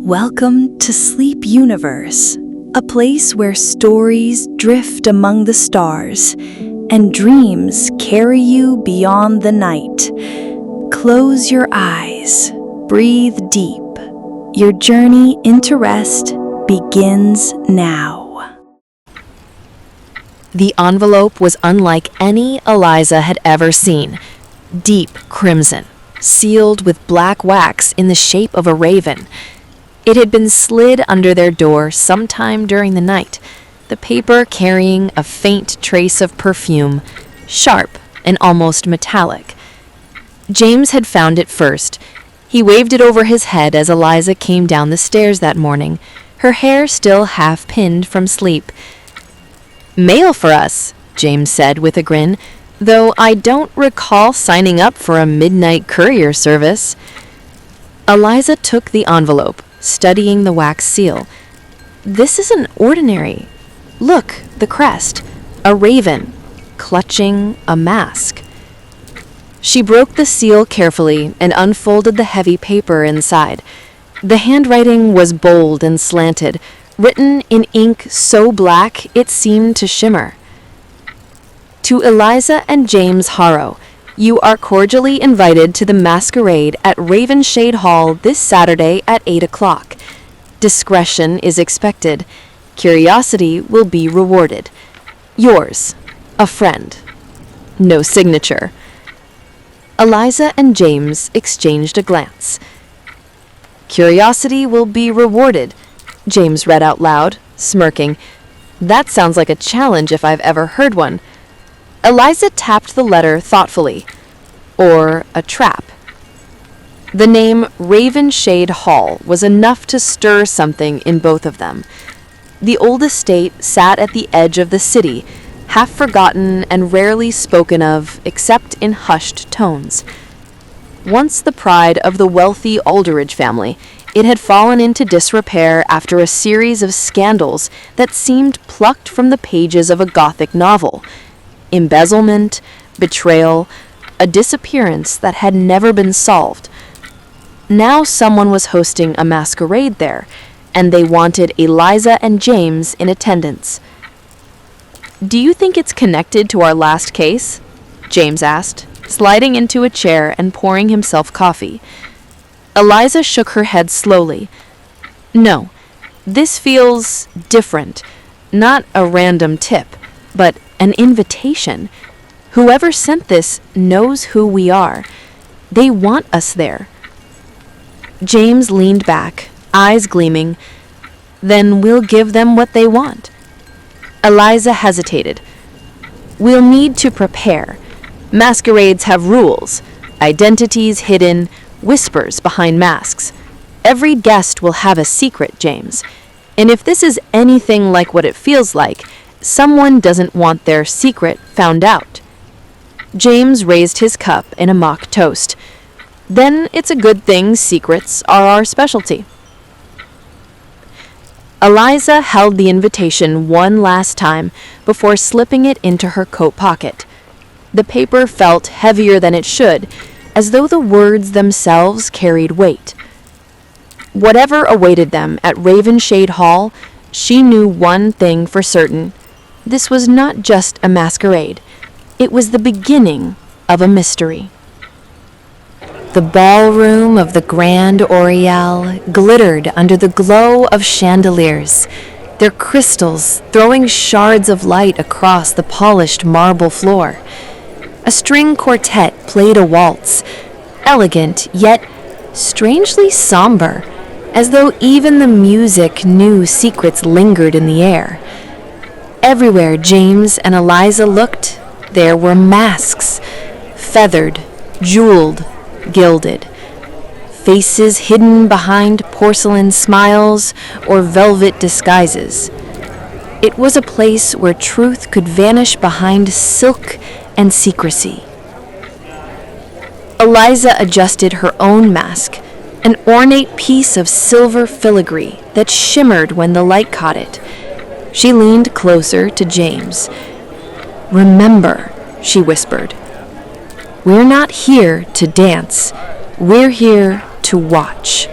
Welcome to Sleep Universe, a place where stories drift among the stars and dreams carry you beyond the night. Close your eyes, breathe deep. Your journey into rest begins now. The envelope was unlike any Eliza had ever seen. Deep crimson, sealed with black wax in the shape of a raven. It had been slid under their door sometime during the night, the paper carrying a faint trace of perfume, sharp and almost metallic. James had found it first. He waved it over his head as Eliza came down the stairs that morning, her hair still half pinned from sleep. "Mail for us," James said with a grin, "though I don't recall signing up for a midnight courier service." Eliza took the envelope, studying the wax seal. "This isn't ordinary. Look, the crest, a raven, clutching a mask." She broke the seal carefully and unfolded the heavy paper inside. The handwriting was bold and slanted, written in ink so black it seemed to shimmer. "To Eliza and James Harrow, you are cordially invited to the Masquerade at Ravenshade Hall this Saturday at 8 o'clock. Discretion is expected. Curiosity will be rewarded. Yours, a friend." No signature. Eliza and James exchanged a glance. "Curiosity will be rewarded," James read out loud, smirking. "That sounds like a challenge if I've ever heard one." Eliza tapped the letter thoughtfully. Or a trap. The name Ravenshade Hall was enough to stir something in both of them. The old estate sat at the edge of the city, half forgotten and rarely spoken of except in hushed tones. Once the pride of the wealthy Aldridge family, it had fallen into disrepair after a series of scandals that seemed plucked from the pages of a Gothic novel. Embezzlement, betrayal, a disappearance that had never been solved. Now someone was hosting a masquerade there, and they wanted Eliza and James in attendance. "Do you think it's connected to our last case?" James asked, sliding into a chair and pouring himself coffee. Eliza shook her head slowly. "No, this feels different. Not a random tip, but an invitation. Whoever sent this knows who we are. They want us there." James leaned back, eyes gleaming. "Then we'll give them what they want." Eliza hesitated. "We'll need to prepare. Masquerades have rules, identities hidden, whispers behind masks. Every guest will have a secret, James. And if this is anything like what it feels like, someone doesn't want their secret found out." James raised his cup in a mock toast. "Then it's a good thing secrets are our specialty." Eliza held the invitation one last time before slipping it into her coat pocket. The paper felt heavier than it should, as though the words themselves carried weight. Whatever awaited them at Ravenshade Hall, she knew one thing for certain. This was not just a masquerade. It was the beginning of a mystery. The ballroom of the Grand Oriel glittered under the glow of chandeliers, their crystals throwing shards of light across the polished marble floor. A string quartet played a waltz, elegant yet strangely somber, as though even the music knew secrets lingered in the air. Everywhere James and Eliza looked, there were masks, feathered, jeweled, gilded. Faces hidden behind porcelain smiles or velvet disguises. It was a place where truth could vanish behind silk and secrecy. Eliza adjusted her own mask, an ornate piece of silver filigree that shimmered when the light caught it. She leaned closer to James. "Remember," she whispered, "we're not here to dance. We're here to watch."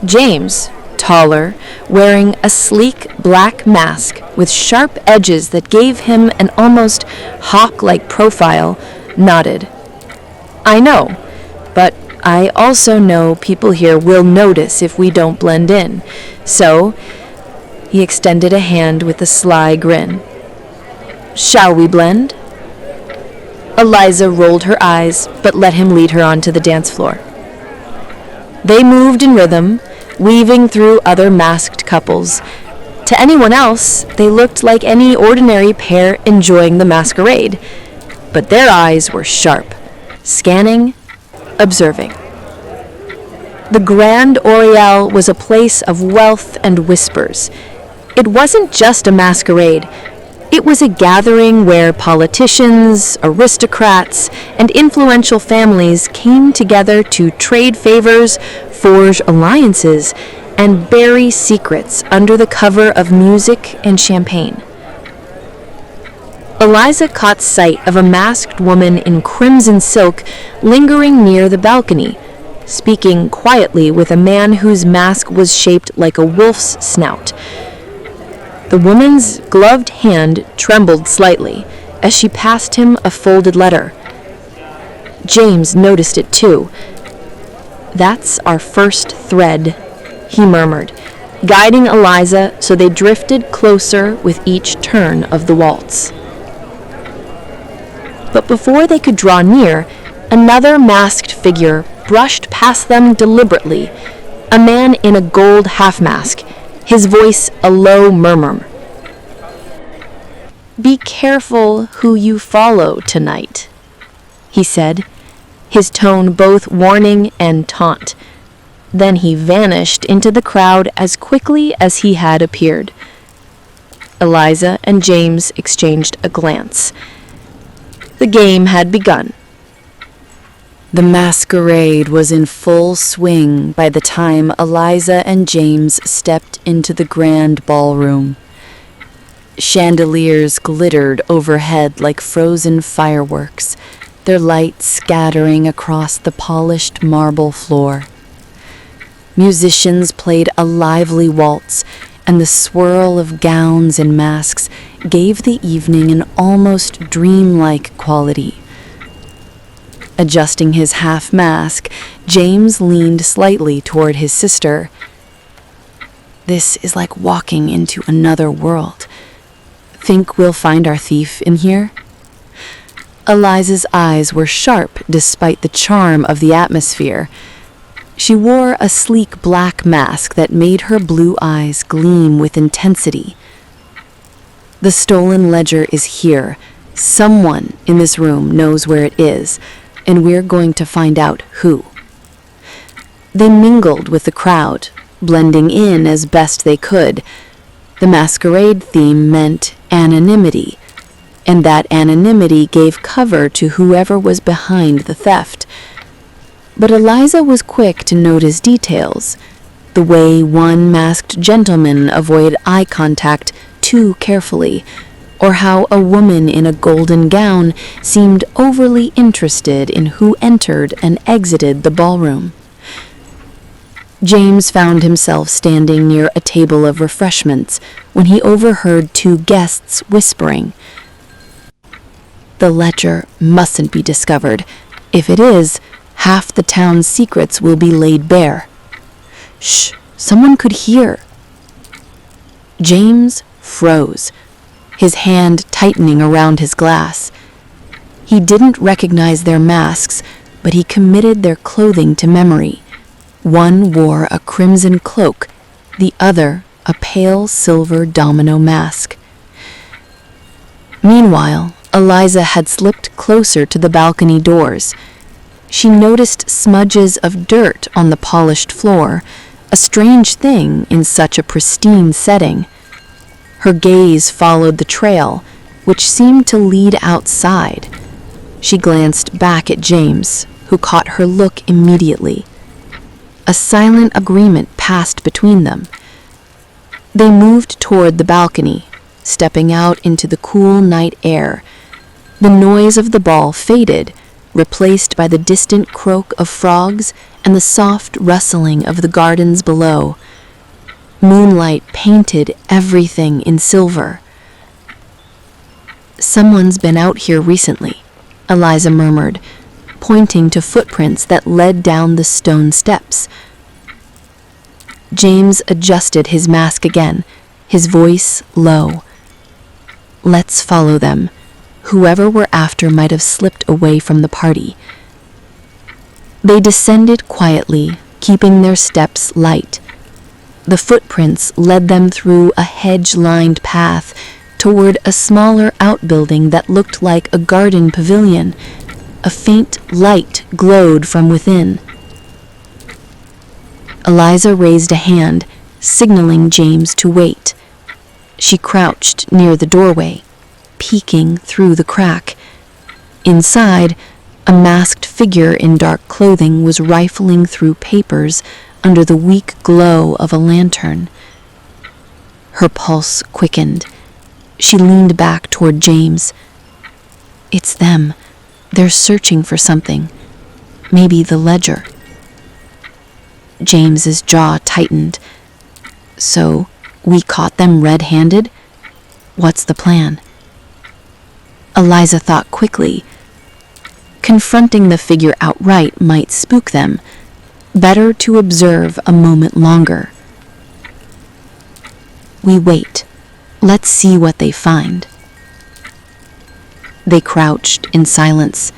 James, taller, wearing a sleek black mask with sharp edges that gave him an almost hawk-like profile, nodded. I know, but I also know people here will notice if we don't blend in. So, he extended a hand with a sly grin. Shall we blend? Eliza rolled her eyes, but let him lead her onto the dance floor. They moved in rhythm, weaving through other masked couples. To anyone else, they looked like any ordinary pair enjoying the masquerade, but their eyes were sharp, scanning, observing. The Grand Oriel was a place of wealth and whispers. It wasn't just a masquerade. It was a gathering where politicians, aristocrats, and influential families came together to trade favors, forge alliances, and bury secrets under the cover of music and champagne. Eliza caught sight of a masked woman in crimson silk lingering near the balcony, speaking quietly with a man whose mask was shaped like a wolf's snout. The woman's gloved hand trembled slightly as she passed him a folded letter. James noticed it too. That's our first thread, he murmured, guiding Eliza so they drifted closer with each turn of the waltz. But before they could draw near, another masked figure brushed past them deliberately, a man in a gold half-mask, his voice a low murmur. Be careful who you follow tonight, he said, his tone both warning and taunt. Then he vanished into the crowd as quickly as he had appeared. Eliza and James exchanged a glance. The game had begun. The masquerade was in full swing by the time Eliza and James stepped into the grand ballroom. Chandeliers glittered overhead like frozen fireworks, their light scattering across the polished marble floor. Musicians played a lively waltz, and the swirl of gowns and masks gave the evening an almost dreamlike quality. Adjusting his half-mask, James leaned slightly toward his sister. This is like walking into another world. Think we'll find our thief in here? Eliza's eyes were sharp despite the charm of the atmosphere. She wore a sleek black mask that made her blue eyes gleam with intensity. The stolen ledger is here. Someone in this room knows where it is, and we're going to find out who. They mingled with the crowd, blending in as best they could. The masquerade theme meant anonymity, and that anonymity gave cover to whoever was behind the theft. But Eliza was quick to notice details, the way one masked gentleman avoided eye contact too carefully, or how a woman in a golden gown seemed overly interested in who entered and exited the ballroom. James found himself standing near a table of refreshments when he overheard two guests whispering. The ledger mustn't be discovered. If it is, half the town's secrets will be laid bare. Shh, someone could hear. James froze, his hand tightening around his glass. He didn't recognize their masks, but he committed their clothing to memory. One wore a crimson cloak, the other a pale silver domino mask. Meanwhile, Eliza had slipped closer to the balcony doors. She noticed smudges of dirt on the polished floor, a strange thing in such a pristine setting. Her gaze followed the trail, which seemed to lead outside. She glanced back at James, who caught her look immediately. A silent agreement passed between them. They moved toward the balcony, stepping out into the cool night air. The noise of the ball faded, replaced by the distant croak of frogs and the soft rustling of the gardens below. Moonlight painted everything in silver. "Someone's been out here recently," Eliza murmured, pointing to footprints that led down the stone steps. James adjusted his mask again, his voice low. "Let's follow them. Whoever we're after might have slipped away from the party." They descended quietly, keeping their steps light. The footprints led them through a hedge-lined path toward a smaller outbuilding that looked like a garden pavilion. A faint light glowed from within. Eliza raised a hand, signaling James to wait. She crouched near the doorway, peeking through the crack. Inside, a masked figure in dark clothing was rifling through papers under the weak glow of a lantern. Her pulse quickened. She leaned back toward James. "It's them. They're searching for something. Maybe the ledger." James's jaw tightened. "So, we caught them red-handed? What's the plan?" Eliza thought quickly. Confronting the figure outright might spook them. Better to observe a moment longer. "We wait. Let's see what they find." They crouched in silence,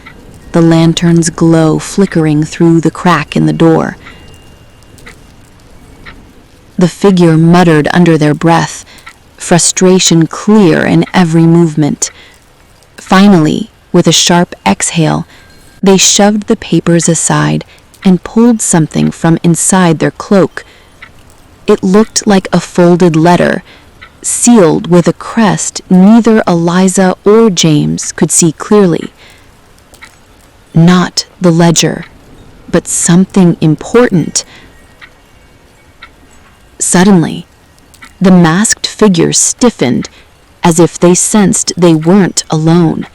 the lantern's glow flickering through the crack in the door. The figure muttered under their breath, frustration clear in every movement. Finally, with a sharp exhale, they shoved the papers aside and pulled something from inside their cloak. It looked like a folded letter, sealed with a crest neither Eliza or James could see clearly. Not the ledger, but something important. Suddenly, the masked figure stiffened as if they sensed they weren't alone.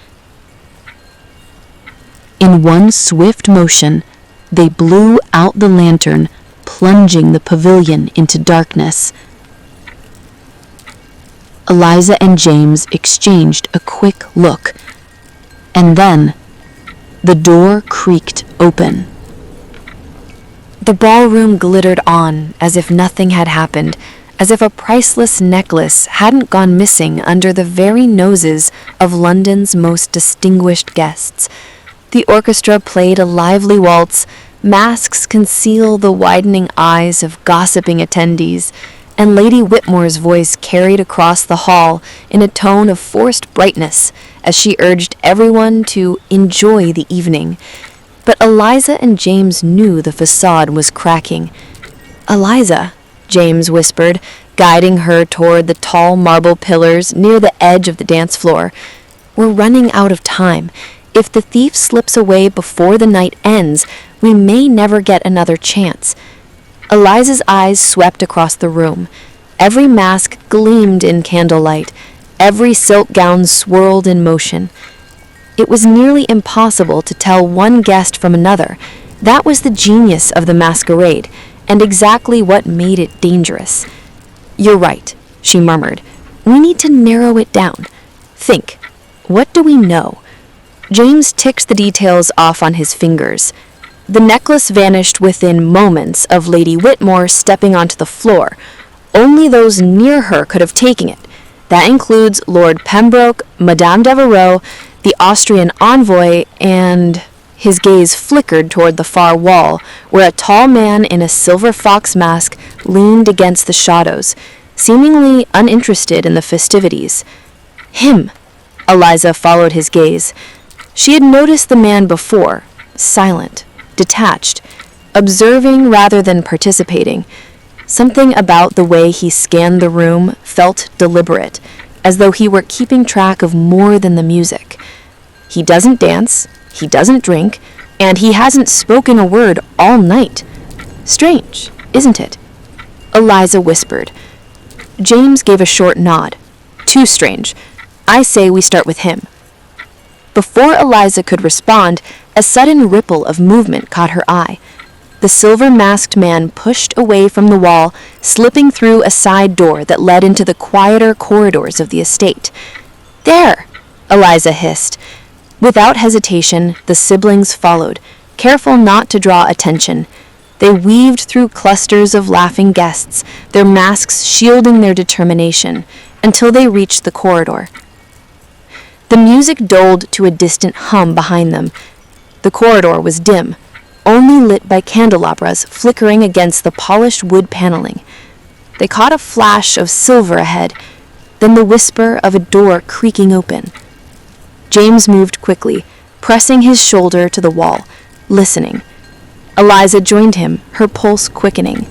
In one swift motion, they blew out the lantern, plunging the pavilion into darkness. Eliza and James exchanged a quick look, and then the door creaked open. The ballroom glittered on as if nothing had happened, as if a priceless necklace hadn't gone missing under the very noses of London's most distinguished guests. The orchestra played a lively waltz, masks conceal the widening eyes of gossiping attendees, and Lady Whitmore's voice carried across the hall in a tone of forced brightness as she urged everyone to enjoy the evening. But Eliza and James knew the facade was cracking. "Eliza," James whispered, guiding her toward the tall marble pillars near the edge of the dance floor. "We're running out of time. If the thief slips away before the night ends, we may never get another chance." Eliza's eyes swept across the room. Every mask gleamed in candlelight. Every silk gown swirled in motion. It was nearly impossible to tell one guest from another. That was the genius of the masquerade, and exactly what made it dangerous. "You're right," she murmured. "We need to narrow it down. Think, what do we know?" James ticked the details off on his fingers. The necklace vanished within moments of Lady Whitmore stepping onto the floor. Only those near her could have taken it. That includes Lord Pembroke, Madame Devereux, the Austrian envoy, and... His gaze flickered toward the far wall, where a tall man in a silver fox mask leaned against the shadows, seemingly uninterested in the festivities. "Him!" Eliza followed his gaze. She had noticed the man before, silent, detached, observing rather than participating. Something about the way he scanned the room felt deliberate, as though he were keeping track of more than the music. He doesn't dance, he doesn't drink, and he hasn't spoken a word all night. Strange, isn't it? Eliza whispered. James gave a short nod. Too strange. I say we start with him. Before Eliza could respond, a sudden ripple of movement caught her eye. The the silver-masked man pushed away from the wall, slipping through a side door that led into the quieter corridors of the estate. "There!" Eliza hissed. Without hesitation, the siblings followed, careful not to draw attention. They weaved through clusters of laughing guests, their masks shielding their determination, until they reached the corridor. The music dulled to a distant hum behind them. The corridor was dim, only lit by candelabras flickering against the polished wood paneling. They caught a flash of silver ahead, then the whisper of a door creaking open. James moved quickly, pressing his shoulder to the wall, listening. Eliza joined him, her pulse quickening.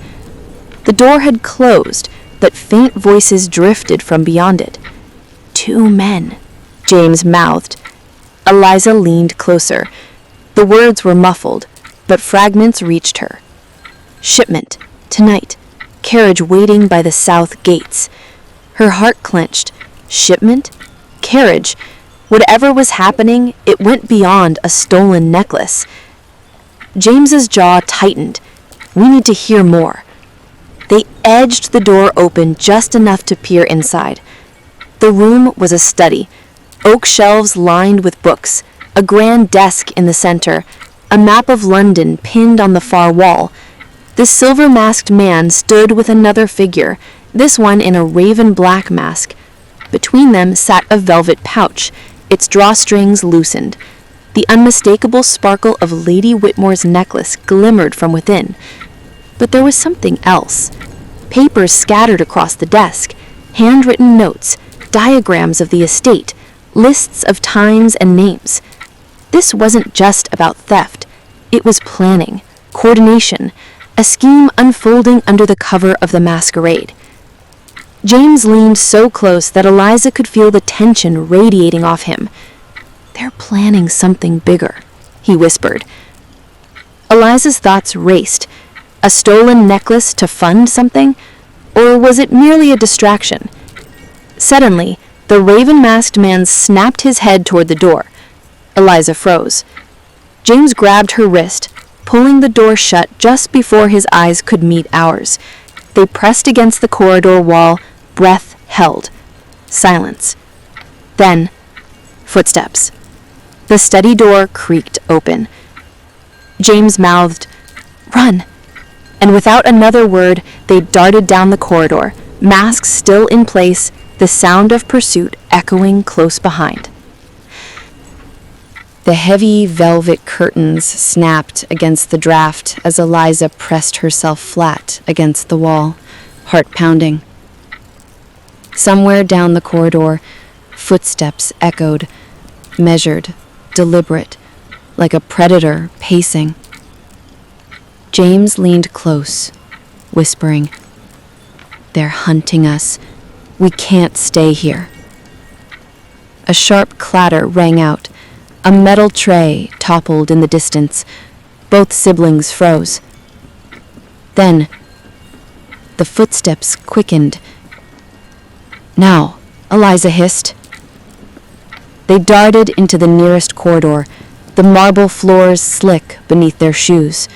The door had closed, but faint voices drifted from beyond it. "2 men," James mouthed. Eliza leaned closer. The words were muffled, but fragments reached her. "Shipment, tonight. Carriage waiting by the south gates." Her heart clenched. Shipment? Carriage? Whatever was happening, it went beyond a stolen necklace. James's jaw tightened. "We need to hear more." They edged the door open just enough to peer inside. The room was a study. Oak shelves lined with books, a grand desk in the center, a map of London pinned on the far wall. The silver-masked man stood with another figure, this one in a raven-black mask. Between them sat a velvet pouch, its drawstrings loosened. The unmistakable sparkle of Lady Whitmore's necklace glimmered from within. But there was something else. Papers scattered across the desk, handwritten notes, diagrams of the estate, lists of times and names. This wasn't just about theft. It was planning, coordination, a scheme unfolding under the cover of the masquerade. James leaned so close that Eliza could feel the tension radiating off him. "They're planning something bigger," he whispered. Eliza's thoughts raced. A stolen necklace to fund something? Or was it merely a distraction? Suddenly, the raven-masked man snapped his head toward the door. Eliza froze. James grabbed her wrist, pulling the door shut just before his eyes could meet ours. They pressed against the corridor wall, breath held. Silence. Then, footsteps. The study door creaked open. James mouthed, "Run!" And without another word, they darted down the corridor, masks still in place, the sound of pursuit echoing close behind. The heavy velvet curtains snapped against the draft as Eliza pressed herself flat against the wall, heart pounding. Somewhere down the corridor, footsteps echoed, measured, deliberate, like a predator pacing. James leaned close, whispering, "They're hunting us. We can't stay here." A sharp clatter rang out. A metal tray toppled in the distance. Both siblings froze. Then, the footsteps quickened. "Now," Eliza hissed. They darted into the nearest corridor, the marble floors slick beneath their shoes.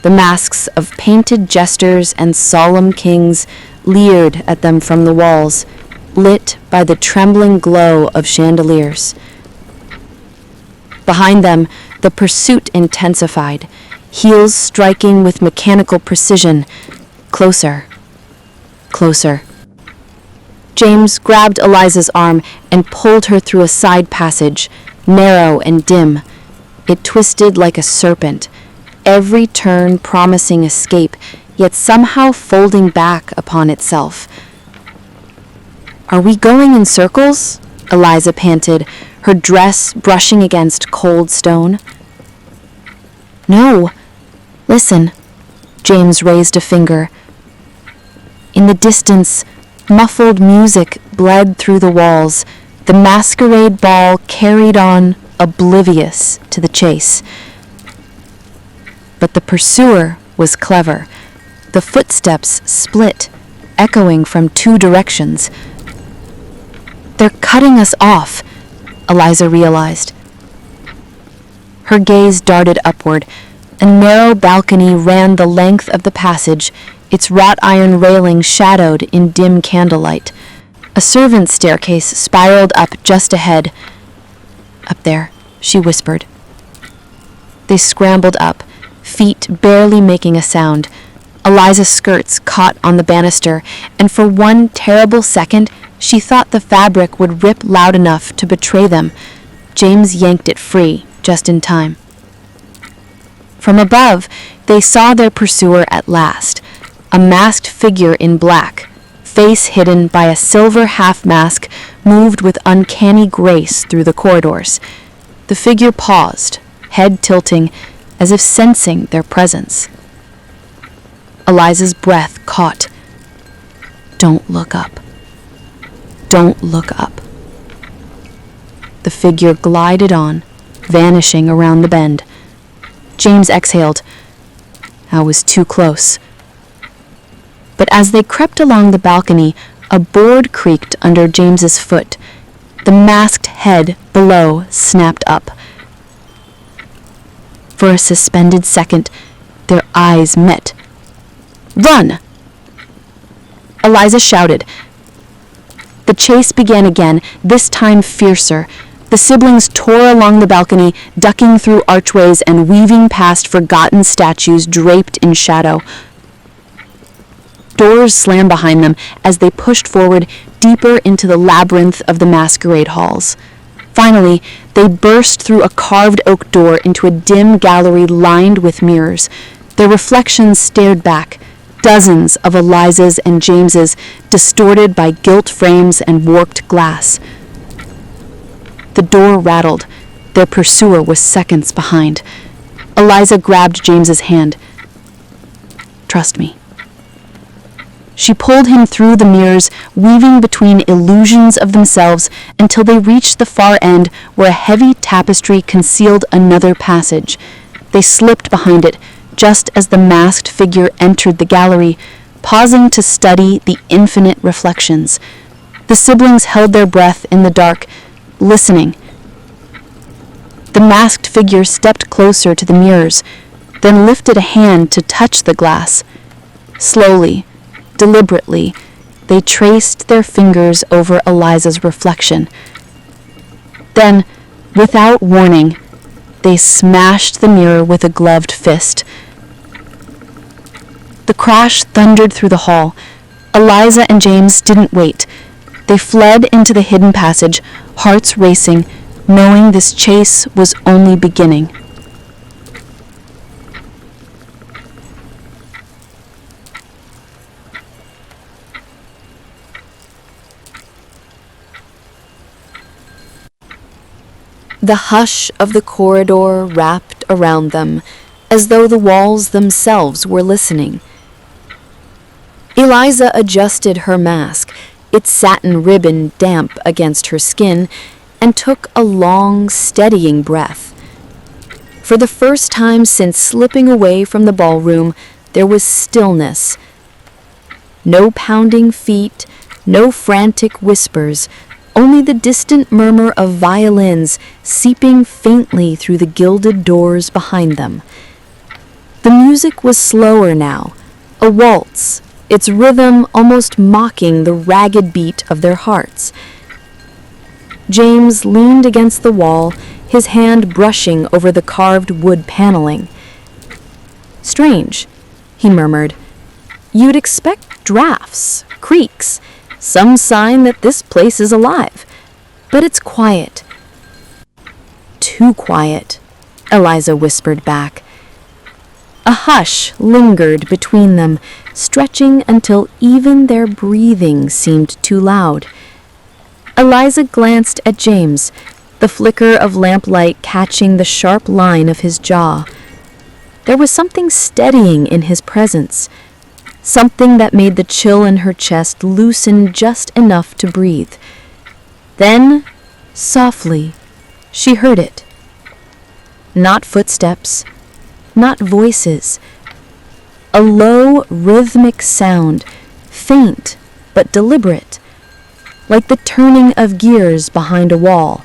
The masks of painted jesters and solemn kings leered at them from the walls, lit by the trembling glow of chandeliers. Behind them, the pursuit intensified, heels striking with mechanical precision. Closer. Closer. James grabbed Eliza's arm and pulled her through a side passage, narrow and dim. It twisted like a serpent, every turn promising escape, yet somehow folding back upon itself. "Are we going in circles?" Eliza panted, her dress brushing against cold stone. "No. Listen." James raised a finger. In the distance, muffled music bled through the walls. The masquerade ball carried on, oblivious to the chase. But the pursuer was clever. The footsteps split, echoing from 2 directions. "They're cutting us off," Eliza realized. Her gaze darted upward. A narrow balcony ran the length of the passage, its wrought iron railing shadowed in dim candlelight. A servant's staircase spiraled up just ahead. "Up there," she whispered. They scrambled up, feet barely making a sound. Eliza's skirts caught on the banister, and for one terrible second, she thought the fabric would rip loud enough to betray them. James yanked it free, just in time. From above, they saw their pursuer at last, a masked figure in black, face hidden by a silver half-mask, moved with uncanny grace through the corridors. The figure paused, head tilting, as if sensing their presence. Eliza's breath caught. "Don't look up. Don't look up." The figure glided on, vanishing around the bend. James exhaled. I was too close. But as they crept along the balcony, a board creaked under James's foot. The masked head below snapped up. For a suspended second, their eyes met. "Run!" Eliza shouted. The chase began again, this time fiercer. The siblings tore along the balcony, ducking through archways and weaving past forgotten statues draped in shadow. Doors slammed behind them as they pushed forward deeper into the labyrinth of the masquerade halls. Finally, they burst through a carved oak door into a dim gallery lined with mirrors. Their reflections stared back, dozens of Elizas and Jameses, distorted by gilt frames and warped glass. The door rattled. Their pursuer was seconds behind. Eliza grabbed James's hand. "Trust me." She pulled him through the mirrors, weaving between illusions of themselves until they reached the far end where a heavy tapestry concealed another passage. They slipped behind it, just as the masked figure entered the gallery, pausing to study the infinite reflections. The siblings held their breath in the dark, listening. The masked figure stepped closer to the mirrors, then lifted a hand to touch the glass. Slowly, deliberately, they traced their fingers over Eliza's reflection. Then, without warning, they smashed the mirror with a gloved fist. The crash thundered through the hall. Eliza and James didn't wait. They fled into the hidden passage, hearts racing, knowing this chase was only beginning. The hush of the corridor wrapped around them, as though the walls themselves were listening. Eliza adjusted her mask, its satin ribbon damp against her skin, and took a long, steadying breath. For the first time since slipping away from the ballroom, there was stillness. No pounding feet, no frantic whispers, only the distant murmur of violins seeping faintly through the gilded doors behind them. The music was slower now, a waltz, its rhythm almost mocking the ragged beat of their hearts. James leaned against the wall, his hand brushing over the carved wood paneling. "Strange," he murmured. "You'd expect drafts, creaks, some sign that this place is alive. But it's quiet." "Too quiet," Eliza whispered back. A hush lingered between them, stretching until even their breathing seemed too loud. Eliza glanced at James, the flicker of lamplight catching the sharp line of his jaw. There was something steadying in his presence, something that made the chill in her chest loosen just enough to breathe. Then, softly, she heard it. Not footsteps, not voices. A low, rhythmic sound, faint but deliberate, like the turning of gears behind a wall.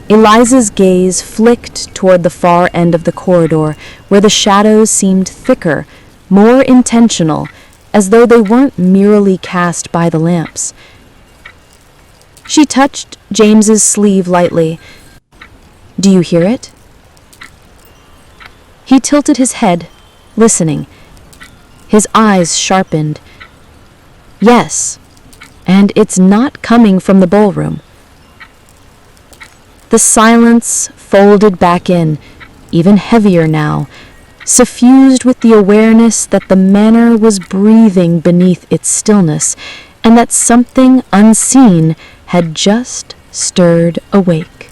Eliza's gaze flicked toward the far end of the corridor, where the shadows seemed thicker, more intentional, as though they weren't merely cast by the lamps. She touched James's sleeve lightly. "Do you hear it?" He tilted his head, listening. His eyes sharpened. "Yes, and it's not coming from the ballroom." The silence folded back in, even heavier now, suffused with the awareness that the manor was breathing beneath its stillness, and that something unseen had just stirred awake.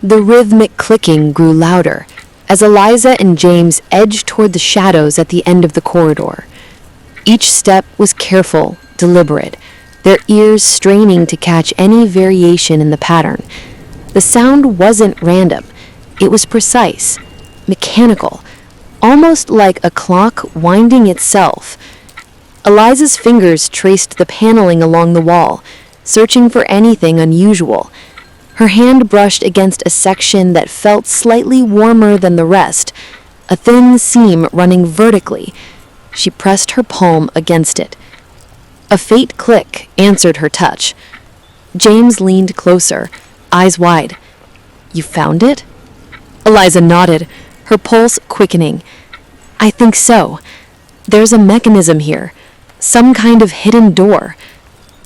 The rhythmic clicking grew louder as Eliza and James edged toward the shadows at the end of the corridor. Each step was careful, deliberate, their ears straining to catch any variation in the pattern. The sound wasn't random. It was precise, mechanical, almost like a clock winding itself. Eliza's fingers traced the paneling along the wall, searching for anything unusual. Her hand brushed against a section that felt slightly warmer than the rest, a thin seam running vertically. She pressed her palm against it. A faint click answered her touch. James leaned closer, eyes wide. "You found it?" Eliza nodded, her pulse quickening. "I think so. There's a mechanism here, some kind of hidden door."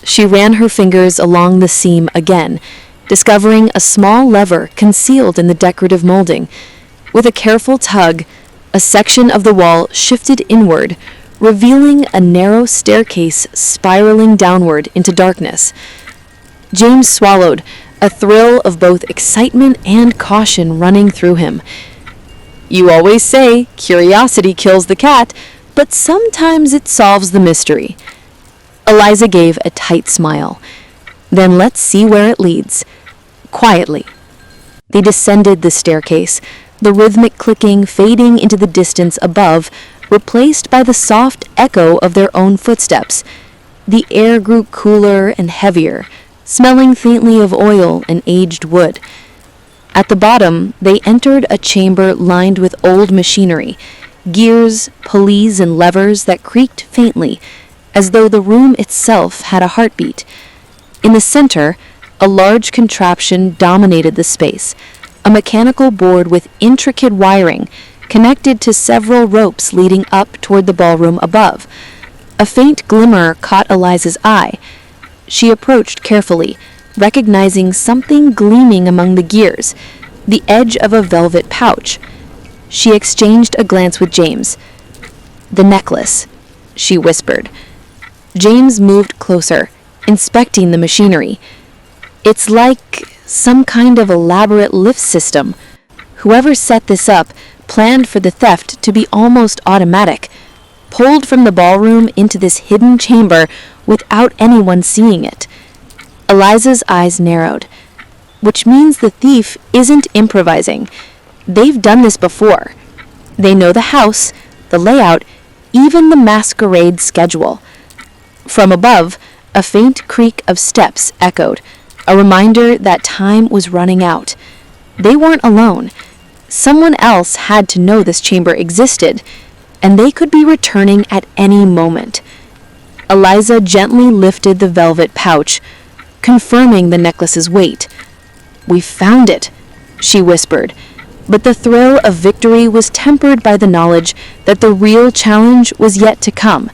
She ran her fingers along the seam again, discovering a small lever concealed in the decorative molding. With a careful tug, a section of the wall shifted inward, revealing a narrow staircase spiraling downward into darkness. James swallowed, a thrill of both excitement and caution running through him. "You always say curiosity kills the cat, but sometimes it solves the mystery." Eliza gave a tight smile. "Then let's see where it leads." Quietly, they descended the staircase, the rhythmic clicking fading into the distance above, replaced by the soft echo of their own footsteps. The air grew cooler and heavier, smelling faintly of oil and aged wood. At the bottom, they entered a chamber lined with old machinery, gears, pulleys, and levers that creaked faintly, as though the room itself had a heartbeat. In the center, a large contraption dominated the space, a mechanical board with intricate wiring connected to several ropes leading up toward the ballroom above. A faint glimmer caught Eliza's eye. She approached carefully, recognizing something gleaming among the gears, the edge of a velvet pouch. She exchanged a glance with James. "The necklace," she whispered. James moved closer, inspecting the machinery. "It's like some kind of elaborate lift system. Whoever set this up planned for the theft to be almost automatic, pulled from the ballroom into this hidden chamber without anyone seeing it." Eliza's eyes narrowed, which means the thief isn't improvising. They've done this before. They know the house, the layout, even the masquerade schedule. From above, a faint creak of steps echoed, a reminder that time was running out. They weren't alone. Someone else had to know this chamber existed, and they could be returning at any moment. Eliza gently lifted the velvet pouch, confirming the necklace's weight. "We found it," she whispered, but the thrill of victory was tempered by the knowledge that the real challenge was yet to come,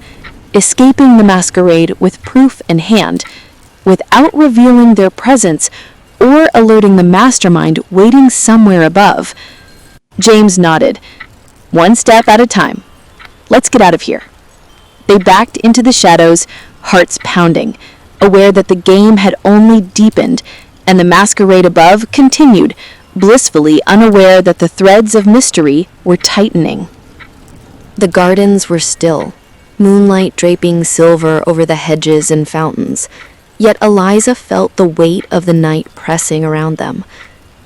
escaping the masquerade with proof in hand, without revealing their presence or alerting the mastermind waiting somewhere above. James nodded. "One step at a time. Let's get out of here." They backed into the shadows, hearts pounding, aware that the game had only deepened, and the masquerade above continued, blissfully unaware that the threads of mystery were tightening. The gardens were still, moonlight draping silver over the hedges and fountains, yet Eliza felt the weight of the night pressing around them.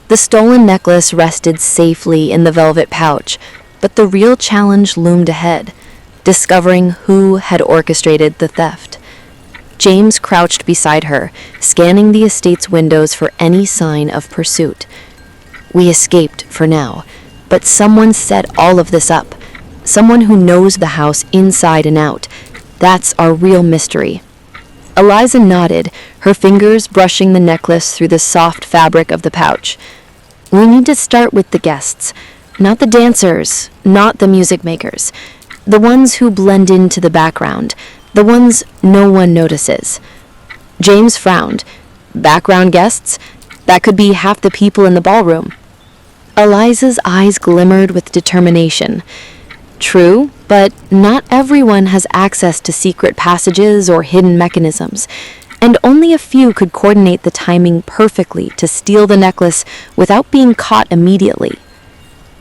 The stolen necklace rested safely in the velvet pouch, but the real challenge loomed ahead, discovering who had orchestrated the theft. James crouched beside her, scanning the estate's windows for any sign of pursuit. We escaped for now, but someone set all of this up. Someone who knows the house inside and out. That's our real mystery. Eliza nodded, her fingers brushing the necklace through the soft fabric of the pouch. We need to start with the guests. Not the dancers, not the music makers. The ones who blend into the background. The ones no one notices. James frowned. Background guests? That could be half the people in the ballroom. Eliza's eyes glimmered with determination. True, but not everyone has access to secret passages or hidden mechanisms, and only a few could coordinate the timing perfectly to steal the necklace without being caught immediately.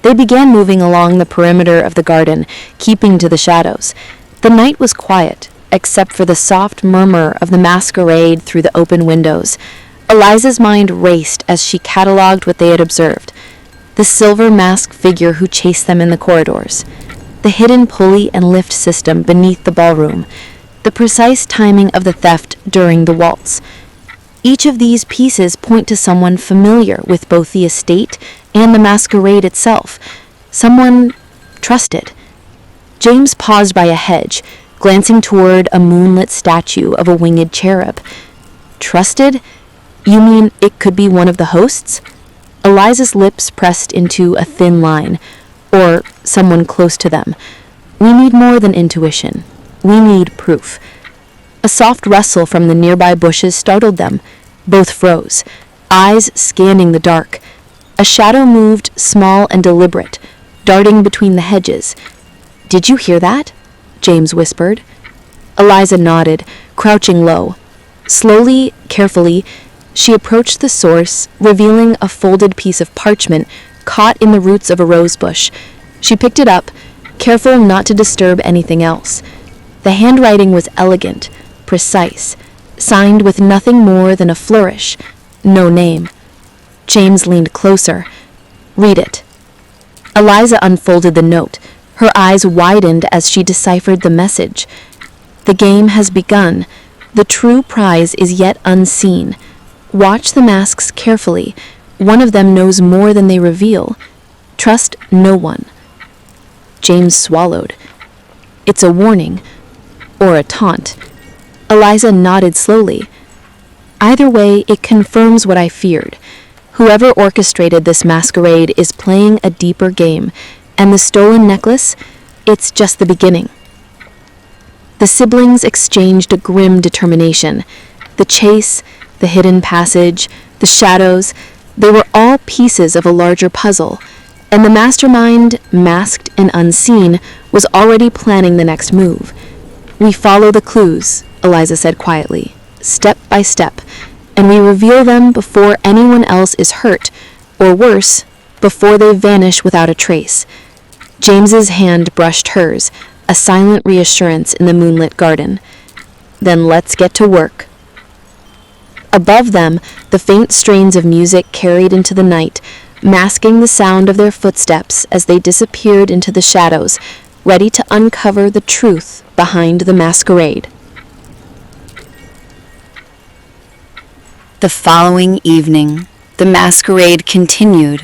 They began moving along the perimeter of the garden, keeping to the shadows. The night was quiet, except for the soft murmur of the masquerade through the open windows. Eliza's mind raced as she catalogued what they had observed. The silver masked figure who chased them in the corridors. The hidden pulley and lift system beneath the ballroom. The precise timing of the theft during the waltz. Each of these pieces point to someone familiar with both the estate and the masquerade itself. Someone trusted. James paused by a hedge, glancing toward a moonlit statue of a winged cherub. Trusted? You mean it could be one of the hosts? Eliza's lips pressed into a thin line, or someone close to them. We need more than intuition. We need proof. A soft rustle from the nearby bushes startled them. Both froze, eyes scanning the dark. A shadow moved, small and deliberate, darting between the hedges. "Did you hear that?" James whispered. Eliza nodded, crouching low. Slowly, carefully, she approached the source, revealing a folded piece of parchment caught in the roots of a rose bush. She picked it up, careful not to disturb anything else. The handwriting was elegant, precise, signed with nothing more than a flourish, no name. James leaned closer. "Read it." Eliza unfolded the note. Her eyes widened as she deciphered the message. "The game has begun. The true prize is yet unseen. Watch the masks carefully. One of them knows more than they reveal. Trust no one." James swallowed. "It's a warning. Or a taunt." Eliza nodded slowly. "Either way, it confirms what I feared. Whoever orchestrated this masquerade is playing a deeper game, and the stolen necklace, it's just the beginning." The siblings exchanged a grim determination. The chase, the hidden passage, the shadows, they were all pieces of a larger puzzle, and the mastermind, masked and unseen, was already planning the next move. "We follow the clues," Eliza said quietly, "step by step, and we reveal them before anyone else is hurt, or worse, before they vanish without a trace." James's hand brushed hers, a silent reassurance in the moonlit garden. "Then let's get to work." Above them, the faint strains of music carried into the night, masking the sound of their footsteps as they disappeared into the shadows, ready to uncover the truth behind the masquerade. The following evening, the masquerade continued,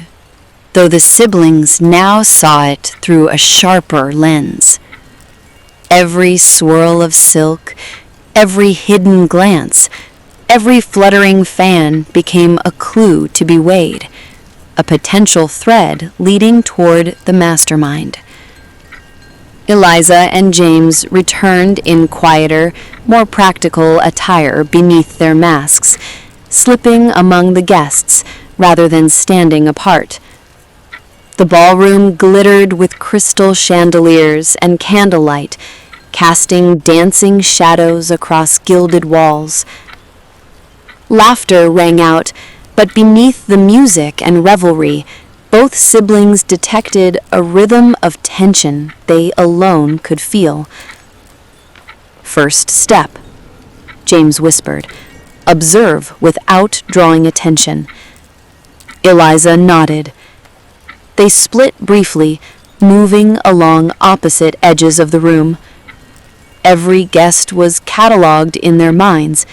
though the siblings now saw it through a sharper lens. Every swirl of silk, every hidden glance, every fluttering fan became a clue to be weighed, a potential thread leading toward the mastermind. Eliza and James returned in quieter, more practical attire beneath their masks, slipping among the guests rather than standing apart. The ballroom glittered with crystal chandeliers and candlelight, casting dancing shadows across gilded walls. Laughter rang out, but beneath the music and revelry, both siblings detected a rhythm of tension they alone could feel. "First step," James whispered. "Observe without drawing attention." Eliza nodded. They split briefly, moving along opposite edges of the room. Every guest was catalogued in their minds,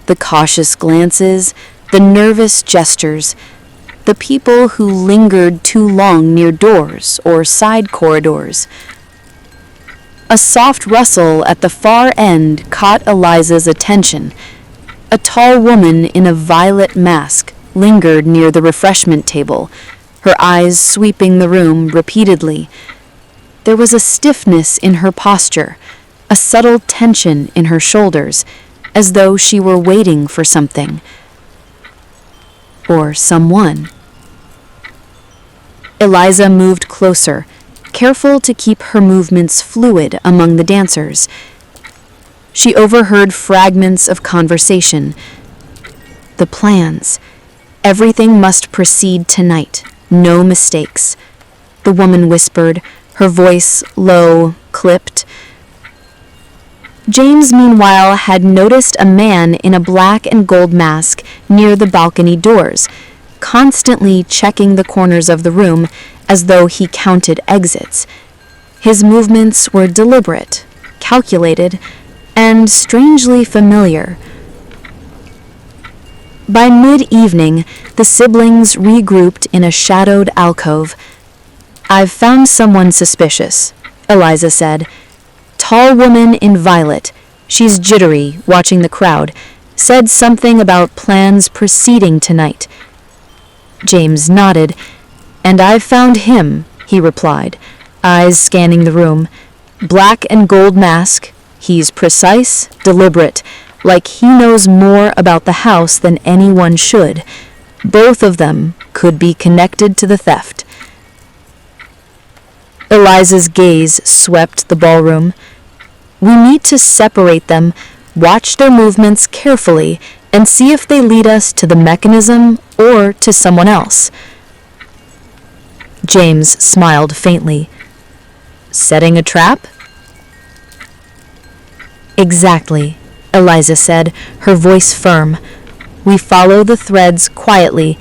the cautious glances, the nervous gestures, the people who lingered too long near doors or side corridors. A soft rustle at the far end caught Eliza's attention. A tall woman in a violet mask lingered near the refreshment table, her eyes sweeping the room repeatedly. There was a stiffness in her posture, a subtle tension in her shoulders, as though she were waiting for something. Or someone. Eliza moved closer, careful to keep her movements fluid among the dancers. She overheard fragments of conversation. The plans. Everything must proceed tonight. No mistakes. The woman whispered, her voice low, clipped. James, meanwhile, had noticed a man in a black and gold mask near the balcony doors, constantly checking the corners of the room as though he counted exits. His movements were deliberate, calculated, and strangely familiar. By mid-evening, the siblings regrouped in a shadowed alcove. "I've found someone suspicious," Eliza said. "Tall woman in violet. She's jittery, watching the crowd. Said something about plans proceeding tonight." James nodded. "And I've found him," he replied, eyes scanning the room. "Black and gold mask. He's precise, deliberate, like he knows more about the house than anyone should. Both of them could be connected to the theft." Eliza's gaze swept the ballroom. "We need to separate them, watch their movements carefully, and see if they lead us to the mechanism or to someone else." James smiled faintly. "Setting a trap?" "Exactly," Eliza said, her voice firm. "We follow the threads quietly,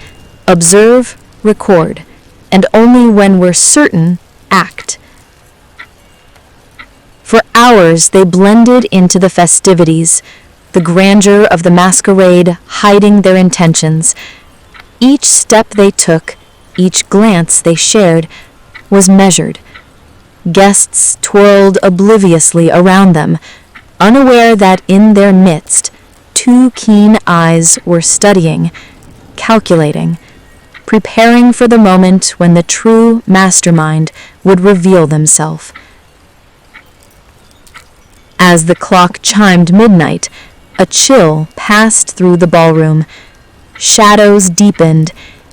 observe, record, and only when we're certain, act." For hours they blended into the festivities, the grandeur of the masquerade hiding their intentions. Each step they took, each glance they shared, was measured. Guests twirled obliviously around them, unaware that in their midst, two keen eyes were studying, calculating, preparing for the moment when the true mastermind would reveal themselves. As the clock chimed midnight, a chill passed through the ballroom. Shadows deepened,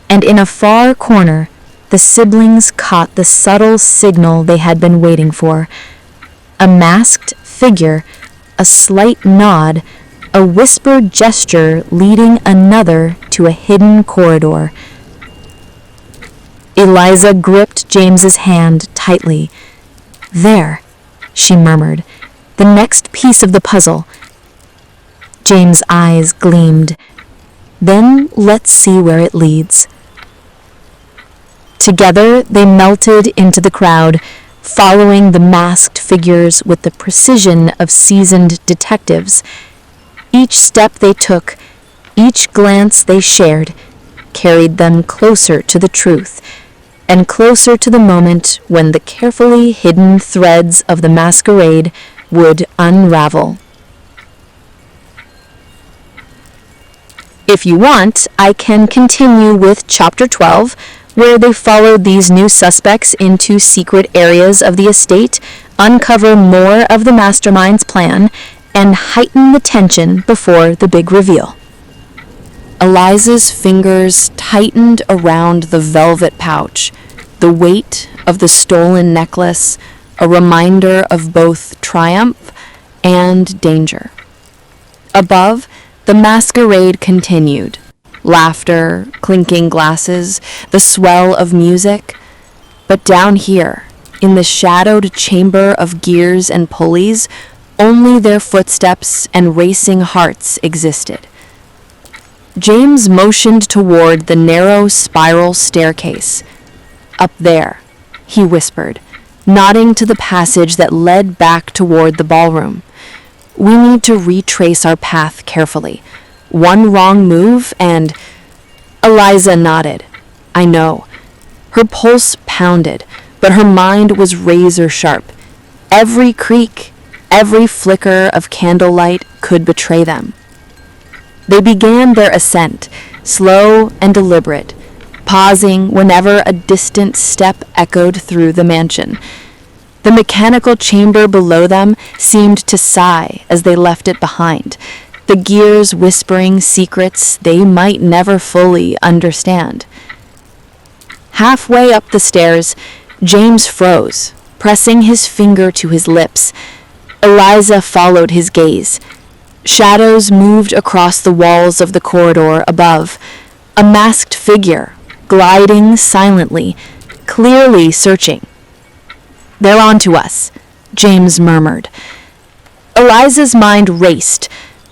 and in a far corner, the siblings caught the subtle signal they had been waiting for. A masked figure, a slight nod, a whispered gesture leading another to a hidden corridor. Eliza gripped James's hand tightly. "There," she murmured, "the next piece of the puzzle." James' eyes gleamed. "Then let's see where it leads." Together they melted into the crowd, following the masked figures with the precision of seasoned detectives. Each step they took, each glance they shared, carried them closer to the truth, and closer to the moment when the carefully hidden threads of the masquerade would unravel. If you want, I can continue with Chapter 12, where they followed these new suspects into secret areas of the estate, uncover more of the mastermind's plan, and heighten the tension before the big reveal. Eliza's fingers tightened around the velvet pouch, the weight of the stolen necklace, a reminder of both triumph and danger. Above, the masquerade continued. Laughter, clinking glasses, the swell of music. But down here, in the shadowed chamber of gears and pulleys, only their footsteps and racing hearts existed. James motioned toward the narrow spiral staircase. "Up there," he whispered, nodding to the passage that led back toward the ballroom. We need to retrace our path carefully. One wrong move and... Eliza nodded. I know. Her pulse pounded, but her mind was razor sharp. Every creak, every flicker of candlelight could betray them. They began their ascent, slow and deliberate, pausing whenever a distant step echoed through the mansion. The mechanical chamber below them seemed to sigh as they left it behind, the gears whispering secrets they might never fully understand. Halfway up the stairs, James froze, pressing his finger to his lips. Eliza followed his gaze. Shadows moved across the walls of the corridor above, a masked figure, gliding silently, clearly searching. They're on to us, James murmured. Eliza's mind raced.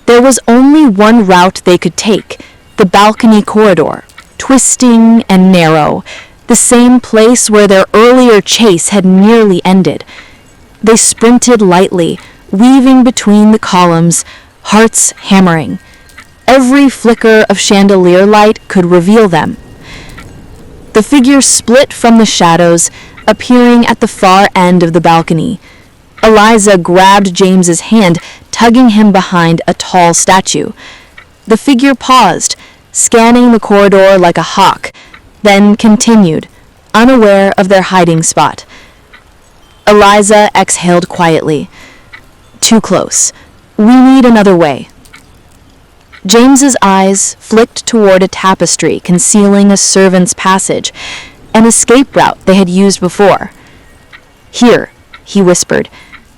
There was only one route they could take, the balcony corridor, twisting and narrow, the same place where their earlier chase had nearly ended. They sprinted lightly, weaving between the columns, hearts hammering. Every flicker of chandelier light could reveal them. The figure split from the shadows, appearing at the far end of the balcony. Eliza grabbed James's hand, tugging him behind a tall statue. The figure paused, scanning the corridor like a hawk, then continued, unaware of their hiding spot. Eliza exhaled quietly. Too close. We need another way. James's eyes flicked toward a tapestry concealing a servant's passage, an escape route they had used before. Here, he whispered.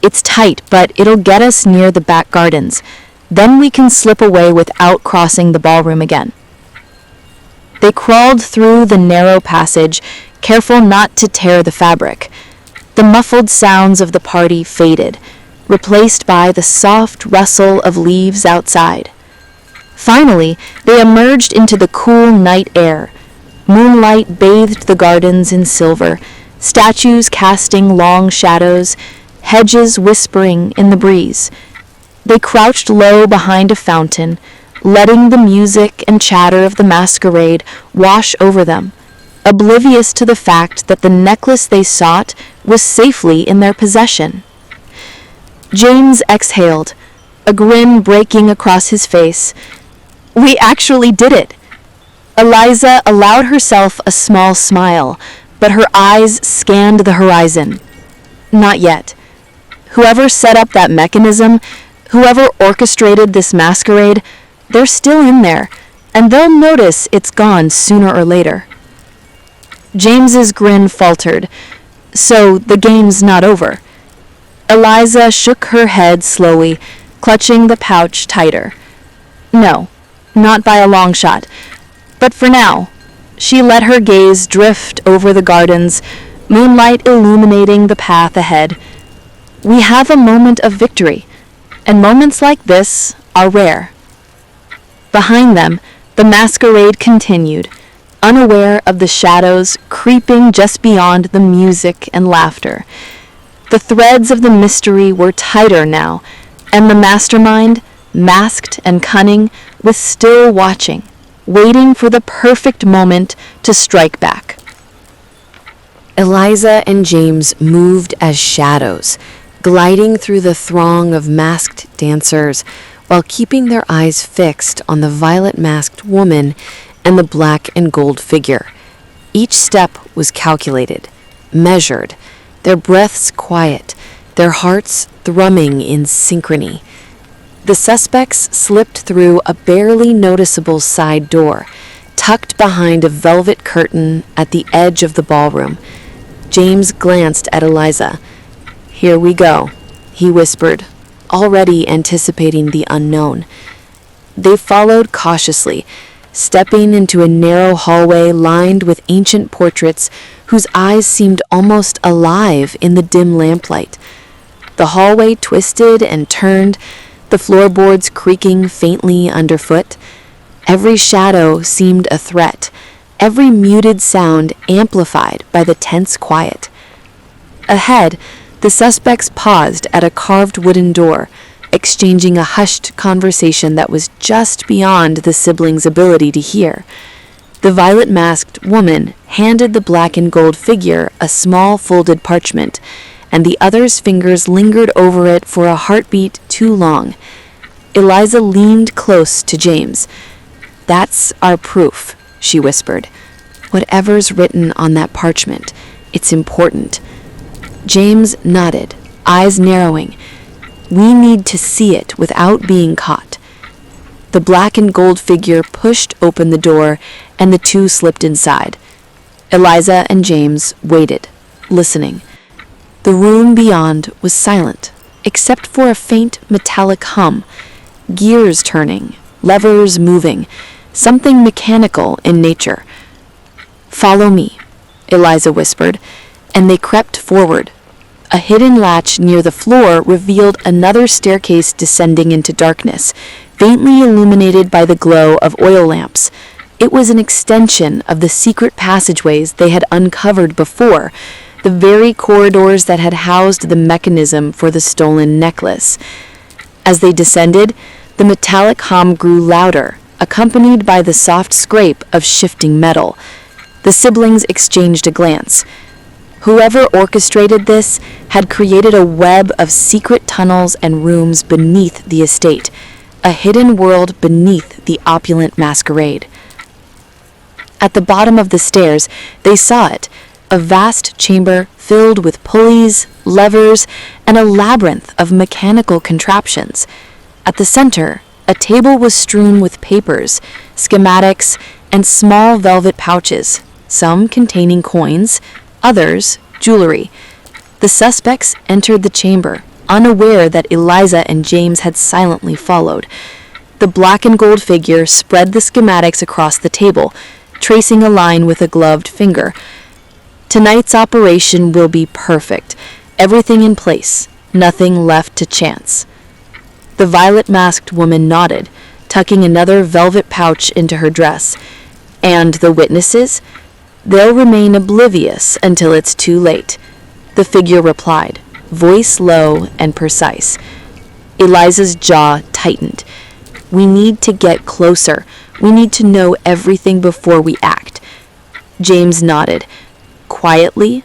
It's tight, but it'll get us near the back gardens. Then we can slip away without crossing the ballroom again. They crawled through the narrow passage, careful not to tear the fabric. The muffled sounds of the party faded, replaced by the soft rustle of leaves outside. Finally, they emerged into the cool night air. Moonlight bathed the gardens in silver, statues casting long shadows, hedges whispering in the breeze. They crouched low behind a fountain, letting the music and chatter of the masquerade wash over them, oblivious to the fact that the necklace they sought was safely in their possession. James exhaled, a grin breaking across his face. We actually did it. Eliza allowed herself a small smile, but her eyes scanned the horizon. Not yet. Whoever set up that mechanism, whoever orchestrated this masquerade, they're still in there, and they'll notice it's gone sooner or later. James's grin faltered. So the game's not over. Eliza shook her head slowly, clutching the pouch tighter. No, not by a long shot. But for now, she let her gaze drift over the gardens, moonlight illuminating the path ahead. We have a moment of victory, and moments like this are rare. Behind them, the masquerade continued, unaware of the shadows creeping just beyond the music and laughter. The threads of the mystery were tighter now, and the mastermind, masked and cunning, was still watching, waiting for the perfect moment to strike back. Eliza and James moved as shadows, gliding through the throng of masked dancers while keeping their eyes fixed on the violet-masked woman and the black and gold figure. Each step was calculated, measured, their breaths quiet, their hearts thrumming in synchrony. The suspects slipped through a barely noticeable side door, tucked behind a velvet curtain at the edge of the ballroom. James glanced at Eliza. "Here we go," he whispered, already anticipating the unknown. They followed cautiously, stepping into a narrow hallway lined with ancient portraits whose eyes seemed almost alive in the dim lamplight. The hallway twisted and turned, the floorboards creaking faintly underfoot. Every shadow seemed a threat, every muted sound amplified by the tense quiet. Ahead, the suspects paused at a carved wooden door, exchanging a hushed conversation that was just beyond the siblings' ability to hear. The violet-masked woman handed the black and gold figure a small folded parchment, and the other's fingers lingered over it for a heartbeat too long. Eliza leaned close to James. "That's our proof," she whispered. "Whatever's written on that parchment, it's important." James nodded, eyes narrowing. "We need to see it without being caught." The black and gold figure pushed open the door, and the two slipped inside. Eliza and James waited, listening. The room beyond was silent, except for a faint metallic hum, gears turning, levers moving, something mechanical in nature. "Follow me," Eliza whispered, and they crept forward. A hidden latch near the floor revealed another staircase descending into darkness, faintly illuminated by the glow of oil lamps. It was an extension of the secret passageways they had uncovered before, the very corridors that had housed the mechanism for the stolen necklace. As they descended, the metallic hum grew louder, accompanied by the soft scrape of shifting metal. The siblings exchanged a glance. Whoever orchestrated this had created a web of secret tunnels and rooms beneath the estate, a hidden world beneath the opulent masquerade. At the bottom of the stairs, they saw it, a vast chamber filled with pulleys, levers, and a labyrinth of mechanical contraptions. At the center, a table was strewn with papers, schematics, and small velvet pouches, some containing coins, others jewelry. The suspects entered the chamber, unaware that Eliza and James had silently followed. The black and gold figure spread the schematics across the table, tracing a line with a gloved finger. "Tonight's operation will be perfect. Everything in place, nothing left to chance." The violet-masked woman nodded, tucking another velvet pouch into her dress. "And the witnesses? They'll remain oblivious until it's too late," the figure replied, voice low and precise. Eliza's jaw tightened. "We need to get closer. We need to know everything before we act." James nodded, quietly,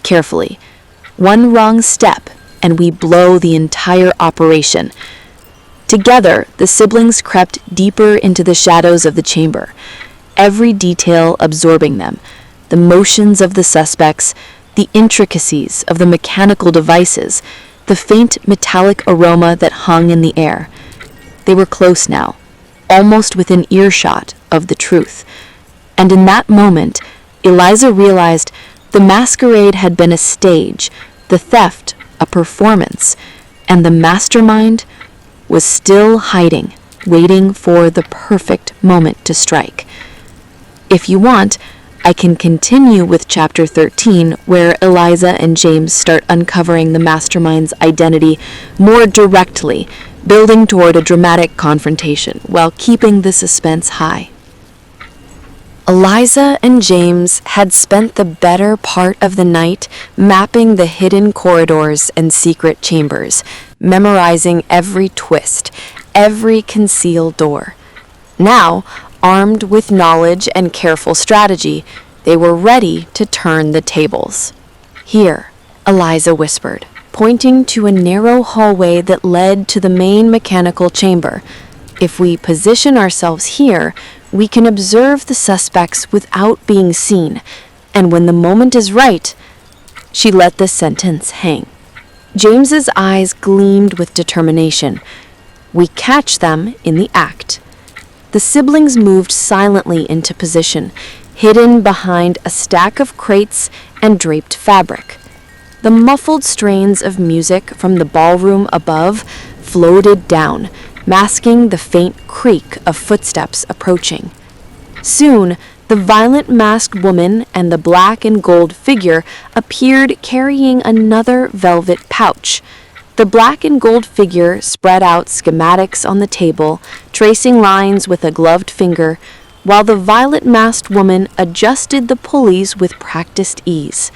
carefully. "One wrong step, and we blow the entire operation." Together, the siblings crept deeper into the shadows of the chamber, every detail absorbing them, the motions of the suspects, the intricacies of the mechanical devices, the faint metallic aroma that hung in the air. They were close now, almost within earshot of the truth. And in that moment, Eliza realized the masquerade had been a stage, the theft a performance, and the mastermind was still hiding, waiting for the perfect moment to strike. If you want, I can continue with Chapter 13, where Eliza and James start uncovering the mastermind's identity more directly, building toward a dramatic confrontation while keeping the suspense high. Eliza and James had spent the better part of the night mapping the hidden corridors and secret chambers, memorizing every twist, every concealed door. Now, armed with knowledge and careful strategy, they were ready to turn the tables. "Here," Eliza whispered, pointing to a narrow hallway that led to the main mechanical chamber. "If we position ourselves here, we can observe the suspects without being seen, and when the moment is right..." She let the sentence hang. James's eyes gleamed with determination. "We catch them in the act." The siblings moved silently into position, hidden behind a stack of crates and draped fabric. The muffled strains of music from the ballroom above floated down, masking the faint creak of footsteps approaching. Soon, the violent masked woman and the black and gold figure appeared carrying another velvet pouch. The black and gold figure spread out schematics on the table, tracing lines with a gloved finger, while the violet-masked woman adjusted the pulleys with practiced ease.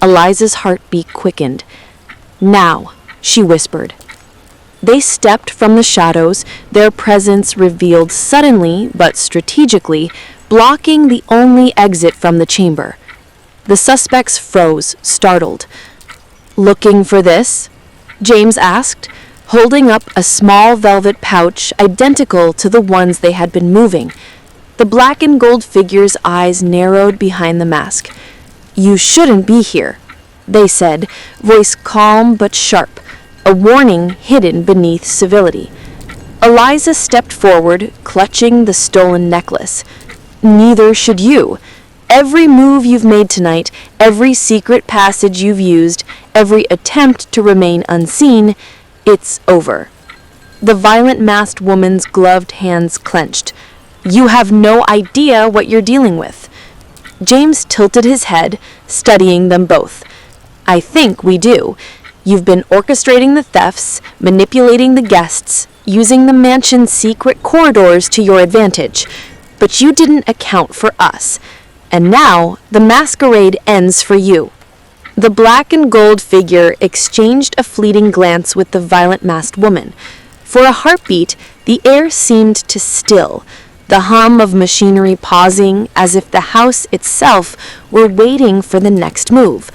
Eliza's heartbeat quickened. "Now," she whispered. They stepped from the shadows, their presence revealed suddenly but strategically, blocking the only exit from the chamber. The suspects froze, startled. "Looking for this?" James asked, holding up a small velvet pouch identical to the ones they had been moving. The black and gold figure's eyes narrowed behind the mask. "You shouldn't be here," they said, voice calm but sharp, a warning hidden beneath civility. Eliza stepped forward, clutching the stolen necklace. "Neither should you. Every move you've made tonight, every secret passage you've used, every attempt to remain unseen, it's over." The violent masked woman's gloved hands clenched. "You have no idea what you're dealing with." James tilted his head, studying them both. "I think we do. You've been orchestrating the thefts, manipulating the guests, using the mansion's secret corridors to your advantage. But you didn't account for us. And now the masquerade ends for you." The black and gold figure exchanged a fleeting glance with the violent masked woman. For a heartbeat, the air seemed to still, the hum of machinery pausing as if the house itself were waiting for the next move.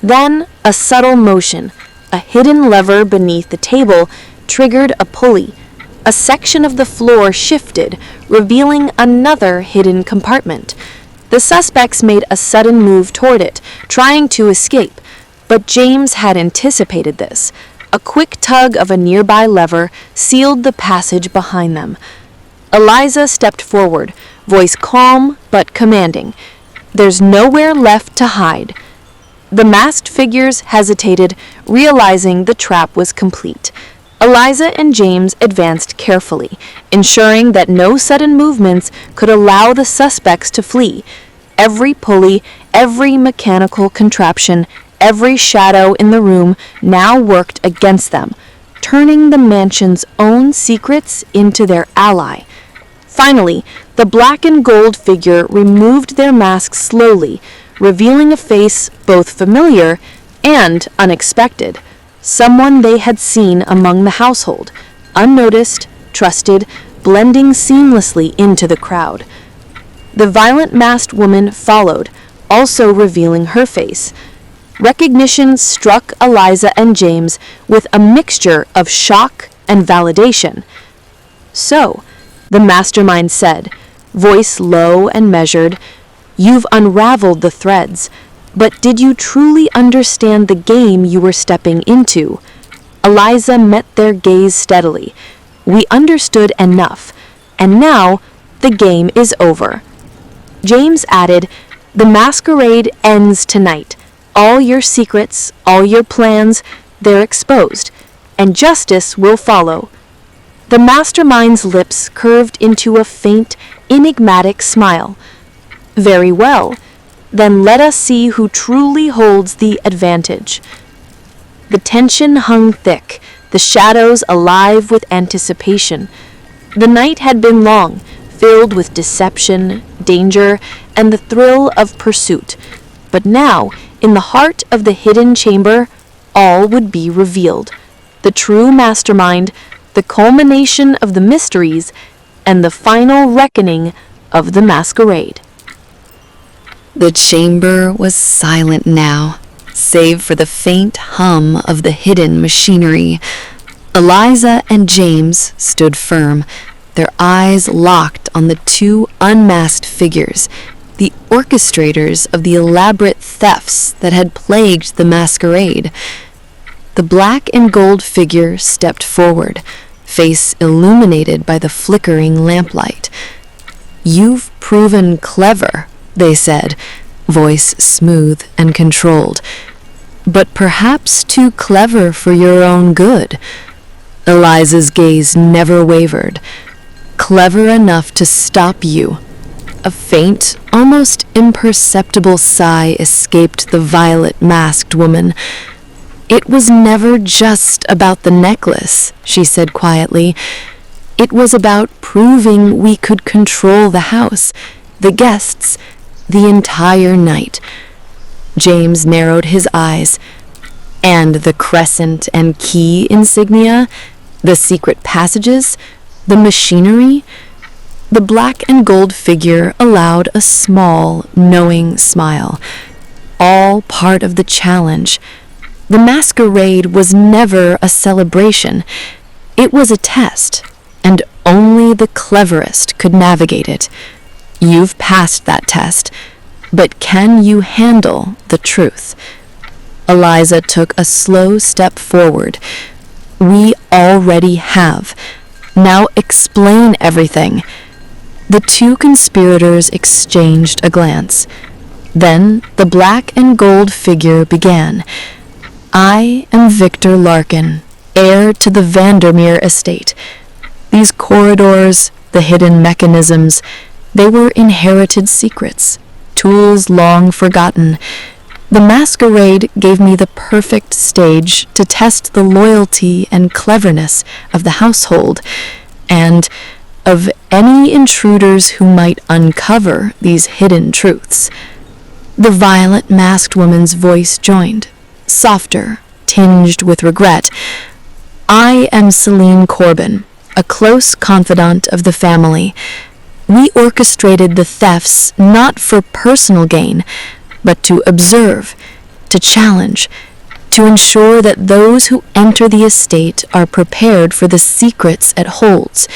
Then a subtle motion, a hidden lever beneath the table, triggered a pulley. A section of the floor shifted, revealing another hidden compartment. The suspects made a sudden move toward it, trying to escape, but James had anticipated this. A quick tug of a nearby lever sealed the passage behind them. Eliza stepped forward, voice calm but commanding. "There's nowhere left to hide." The masked figures hesitated, realizing the trap was complete. Eliza and James advanced carefully, ensuring that no sudden movements could allow the suspects to flee. Every pulley, every mechanical contraption, every shadow in the room now worked against them, turning the mansion's own secrets into their ally. Finally, the black and gold figure removed their masks slowly, revealing a face both familiar and unexpected. Someone they had seen among the household, unnoticed, trusted, blending seamlessly into the crowd. The violent masked woman followed, also revealing her face. Recognition struck Eliza and James with a mixture of shock and validation. "So," the mastermind said, voice low and measured, "you've unraveled the threads. But did you truly understand the game you were stepping into?" Eliza met their gaze steadily. "We understood enough, and now the game is over." James added, "The masquerade ends tonight. All your secrets, all your plans, they're exposed, and justice will follow." The mastermind's lips curved into a faint, enigmatic smile. "Very well. Then let us see who truly holds the advantage." The tension hung thick, the shadows alive with anticipation. The night had been long, filled with deception, danger, and the thrill of pursuit. But now, in the heart of the hidden chamber, all would be revealed. The true mastermind, the culmination of the mysteries, and the final reckoning of the masquerade. The chamber was silent now, save for the faint hum of the hidden machinery. Eliza and James stood firm, their eyes locked on the two unmasked figures, the orchestrators of the elaborate thefts that had plagued the masquerade. The black and gold figure stepped forward, face illuminated by the flickering lamplight. "You've proven clever," they said, voice smooth and controlled, "but perhaps too clever for your own good." Eliza's gaze never wavered. "Clever enough to stop you." A faint, almost imperceptible sigh escaped the violet-masked woman. "It was never just about the necklace," she said quietly. "It was about proving we could control the house, the guests, the entire night." James narrowed his eyes. "And the crescent and key insignia? The secret passages, the machinery. The black and gold figure allowed a small, knowing smile. All part of the challenge. The masquerade was never a celebration. It was a test, and only the cleverest could navigate it. You've passed that test, but can you handle the truth? Eliza took a slow step forward. We already have. Now explain everything. The two conspirators exchanged a glance. Then the black and gold figure began. I am Victor Larkin, heir to the Vandermeer estate. These corridors, the hidden mechanisms, they were inherited secrets, tools long forgotten. The masquerade gave me the perfect stage to test the loyalty and cleverness of the household, and of any intruders who might uncover these hidden truths. The violet masked woman's voice joined, softer, tinged with regret. I am Celine Corbin, a close confidant of the family. We orchestrated the thefts not for personal gain, but to observe, to challenge, to ensure that those who enter the estate are prepared for the secrets it holds.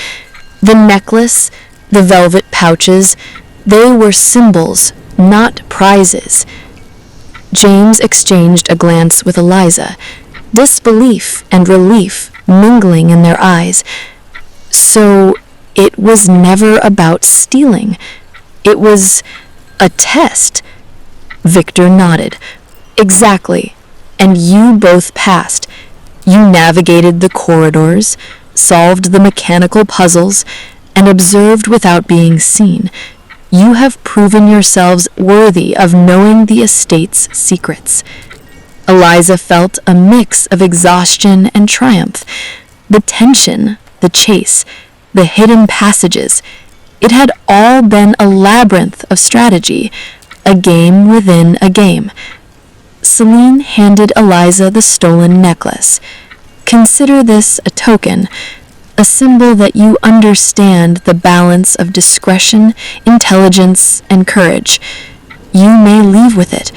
The necklace, the velvet pouches, they were symbols, not prizes. James exchanged a glance with Eliza, disbelief and relief mingling in their eyes. So it was never about stealing. It was a test. Victor nodded. Exactly. And you both passed. You navigated the corridors, solved the mechanical puzzles, and observed without being seen. You have proven yourselves worthy of knowing the estate's secrets. Eliza felt a mix of exhaustion and triumph. The tension, the chase, the hidden passages, it had all been a labyrinth of strategy, a game within a game. Celine handed Eliza the stolen necklace. Consider this a token, a symbol that you understand the balance of discretion, intelligence, and courage. You may leave with it,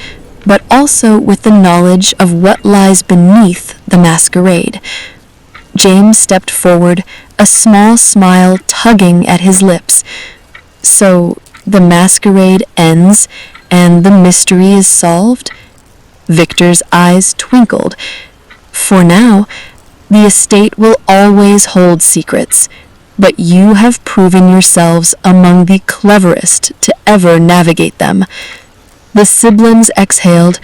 but also with the knowledge of what lies beneath the masquerade. James stepped forward, a small smile tugging at his lips. So the masquerade ends, and the mystery is solved? Victor's eyes twinkled. For now, the estate will always hold secrets, but you have proven yourselves among the cleverest to ever navigate them. The siblings exhaled,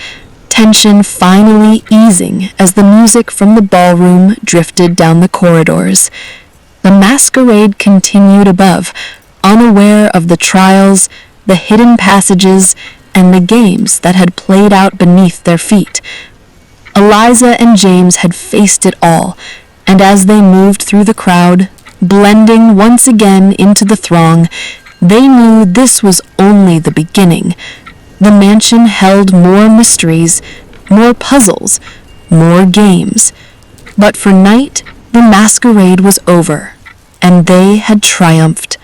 tension finally easing as the music from the ballroom drifted down the corridors. The masquerade continued above, unaware of the trials, the hidden passages, and the games that had played out beneath their feet. Eliza and James had faced it all, and as they moved through the crowd, blending once again into the throng, they knew this was only the beginning. The mansion held more mysteries, more puzzles, more games. But for night, the masquerade was over, and they had triumphed.